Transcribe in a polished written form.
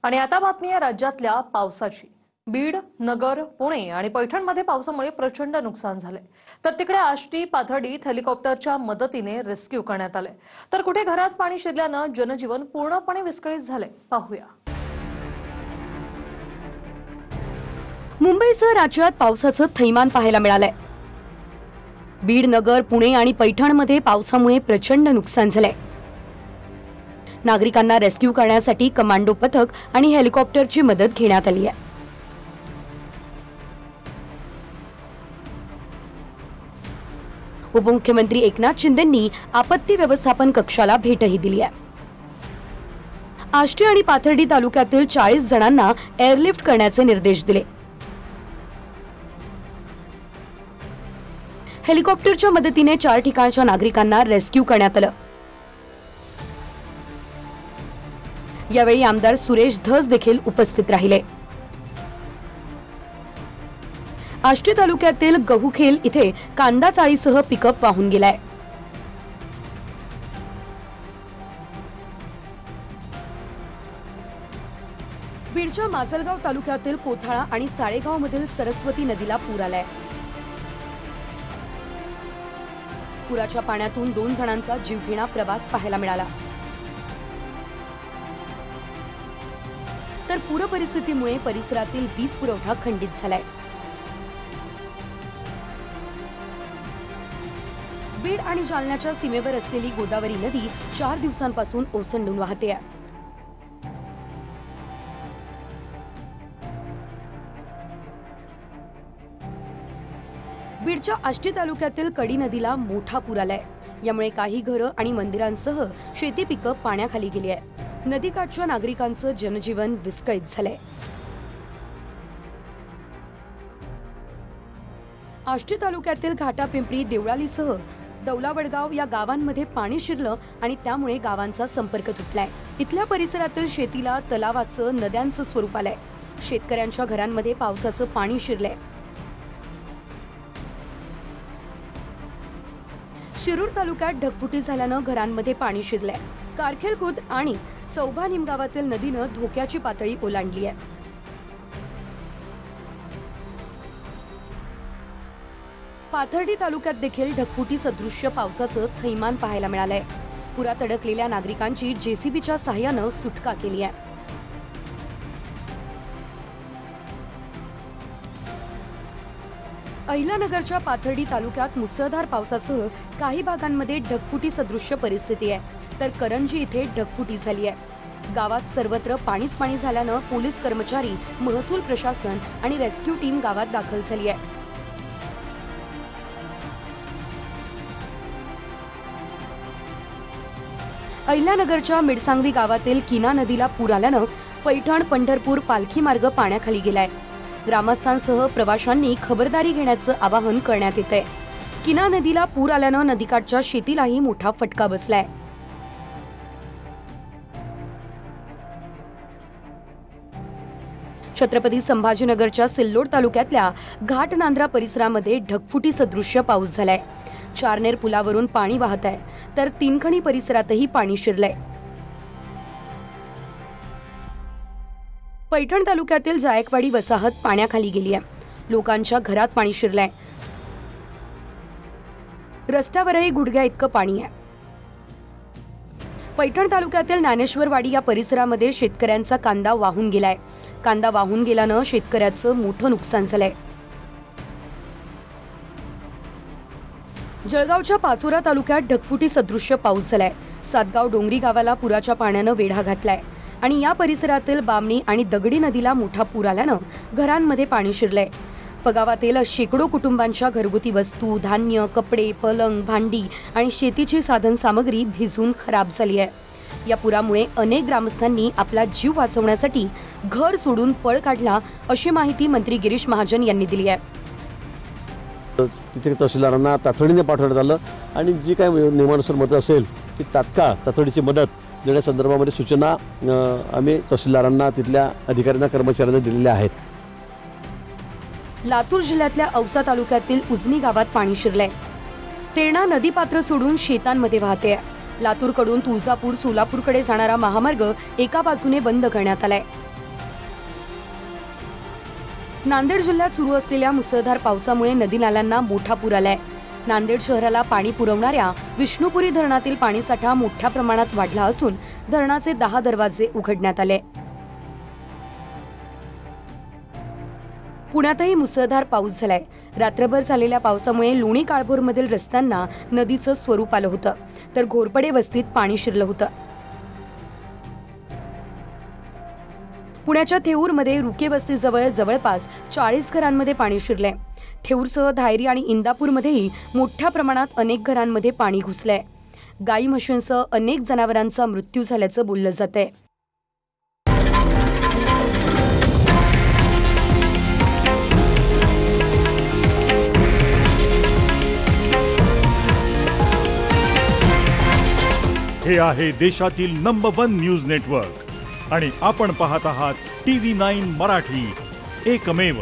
आणि आता बातमी आहे राज्यातल्या पावसाची। बीड, नगर, पुणे आणि पैठणमध्ये पावसामुळे प्रचंड नुकसान झाले। तर तिकडे आष्टी पाथर्डीत हेलिकॉप्टरच्या मदतीने रेस्क्यू करण्यात आले। तर कुठे घरात पाणी शिरल्याने जनजीवन पूर्णपणे विस्कळीत झाले। पाहूया। मुंबईसह राज्यात पावसाचं थैमान पाहायला मिळालंय। बीड, नगर, पुणे आणि पैठणमध्ये पावसामुळे प्रचंड नुकसान झालंय। नागरिकांना रेस्क्यू करण्यासाठी कमांडो पथक आणि हेलिकॉप्टरची मदत घेण्यात आली आहे। उपमुख्यमंत्री एकनाथ शिंदेंनी आपत्ती व्यवस्थापन कक्षाला भेटही दिली आहे। आष्टी आणि पाथर्डी तालुक्यातील 40 जणांना एअरलिफ्ट करण्याचे निर्देश दिले। हेलिकॉप्टरच्या मदतीने 4 ठिकाणच्या नागरिकांना रेस्क्यू करण्यात आलं। यावेळी आमदार सुरेश धस देखील उपस्थित राहिले। आष्टी तालुक्यातील गहुखेल इथे कांदा चाळीसह पिकअप वाहून गेलाय। बीडच्या माजलगाव तालुक्यातील कोथाळा आणि साळेगाव मधील सरस्वती नदीला पूर आलाय। पुराच्या पाण्यातून 2 जणांचा जीवघेणा प्रवास पाहायला मिळाला। तर पूर परिस्थितीमुळे परिसरातील वीज पुरवठा खंडित झालाय। बीड आणि जालन्याच्या सीमेवर असलेली गोदावरी नदी 4 दिवसांपासून ओसंडून वाहते आहे। बीडच्या आष्टी तालुक्यातील कडी नदीला मोठा पूर आलाय। यामुळे काही घरं आणि मंदिरांसह शेती पिकं पाण्याखाली गेली आहे। नदीकाठच्या नागरिकांचं जनजीवन विस्कळीत झालंय। आष्टी तालुक्यातील घाटापिंपरी, देवळालीसह दौलावडगाव या गावांमध्ये पाणी शिरलं आणि त्यामुळे गावांचा संपर्क तुटलाय। इथल्या परिसरातील शेतीला तलावाचं, नद्यांचं स्वरूप आलंय। शेतकऱ्यांच्या घरांमध्ये पावसाचं पाणी शिरलंय। शिरूर तालुक्यात ढगफुटी झाल्यानं घरांमध्ये पाणी शिरलंय। कारखेल खुर्द आणि चौभा निमगावातील नदीनं धोक्याची पातळी ओलांडली आहे। पाथर्डी तालुक्यात देखील ढगफुटी सदृश्य पावसाचं थैमान पाहायला मिळालंय। पुरात अडकलेल्या नागरिकांची जेसीबीच्या सहाय्यानं सुटका केली आहे। अहिल्यानगरच्या पाथर्डी तालुक्यात मुसळधार पावसासह काही भागांमध्ये ढगफुटी सदृश्य परिस्थिती आहे। तर करंजी इथे ढगफुटी झाली आहे। गावात सर्वत्र पाणीच पाणी झाल्यानं पोलीस कर्मचारी, महसूल प्रशासन आणि रेस्क्यू टीम गावात दाखल झाली आहे। अहिल्यानगरच्या मिडसांगवी गावातील किना नदीला पूर आल्यानं पैठण, पंढरपूर पालखी मार्ग पाण्याखाली गेलाय। ग्रामस्थांसह प्रवाशांनी खबरदारी घेण्याचं आवाहन करण्यात येतंय। किना नदीला पूर आल्यानं नदीकाठच्या शेतीलाही मोठा फटका बसलाय। छत्रपती संभाजीनगरच्या सिल्लोड तालुक्यातल्या घाटनांद्रा परिसरामध्ये ढगफुटी सदृश्य पाऊस झालाय। चारनेर पुलावरून पाणी वाहत आहे, तर तीनखणी परिसरातही पाणी शिरलंय। पैठण तालुक्यातील जायकवाडी वसाहत पाण्याखाली गेली आहे। लोकांच्या घरात पाणी शिरलंय। रस्त्यावरही गुडघ्या इतकं पाणी आहे। पैठण तालुक्यातील ज्ञानेश्वरवाडी या परिसरामध्ये शेतकऱ्यांचा कांदा वाहून गेलाय। कांदा वाहून गेल्यानं शेतकऱ्याचं मोठं नुकसान झालंय। जळगावच्या पाचोरा तालुक्यात ढगफुटी सदृश्य पाऊस झालाय। सातगाव डोंगरी गावाला पुराच्या पाण्यानं वेढा घातलाय आणि या परिसरातील बामणी आणि दगडी नदीला मोठा पूर आल्यानं घरांमध्ये पाणी शिरलंय। पगावातील शेकडो कुटुंबांच्या घरगुती वस्तू, धान्य, कपडे, पलंग, भांडी आणि शेतीची साधन सामग्री भिजून खराब झाली आहे। या पुरामुळे अनेक ग्रामस्थांनी आपला जीव वाचवण्यासाठी घर सोडून पळ काढला, अशी माहिती मंत्री गिरीश महाजन यांनी दिली आहे। तिथे तहसीलदारांना तातडीने पाठवण्यात आलं आणि जी काही नियमानुसार मदत असेल ती तात्काळ तातडीची मदत देण्यासंदर्भामध्ये सूचना आम्ही तहसीलदारांना, तिथल्या अधिकाऱ्यांना, कर्मचाऱ्यांना दिलेल्या आहेत। लातूर जिल्ह्यातल्या औसा तालुक्यातील उजनी गावात पाणी शिरलंय। तेरणा नदीपात्र सोडून शेतांमध्ये वाहते आहे। लातूरकडून तुळजापूर, सोलापूरकडे जाणारा महामार्ग एका बाजूने बंद करण्यात आलाय। नांदेड जिल्ह्यात सुरू असलेल्या मुसळधार पावसामुळे नदी नाल्यांना मोठा पूर आलाय. नांदेड शहराला पाणी पुरवणाऱ्या विष्णुपुरी धरणातील पाणीसाठा मोठ्या प्रमाणात वाढला असून धरणाचे 10 दरवाजे उघडण्यात आले. पुण्यातही मुसळधार पाऊस झालाय. रात्रभर झालेल्या पावसामुळे लोणी काळभोरमधील रस्त्यांना नदीचं स्वरूप आलं होतं, तर घोरपडे वस्तीत पाणी शिरलं होतं. पुण्याच्या थेऊरमध्ये रुके वस्तीजवळ जवळपास 40 घरांमध्ये पाणी शिरलंय. थेऊरसह धायरी आणि इंदापूरमध्येही मोठ्या प्रमाणात अनेक घरांमध्ये पाणी घुसलंय. गाई म्हशींसह अनेक जनावरांचा मृत्यू झाल्याचं बोललं जातंय. हे आहे देशातील नंबर 1 न्यूज नेटवर्क आणि आपण पाहत आहात TV9 मराठी, एकमेव.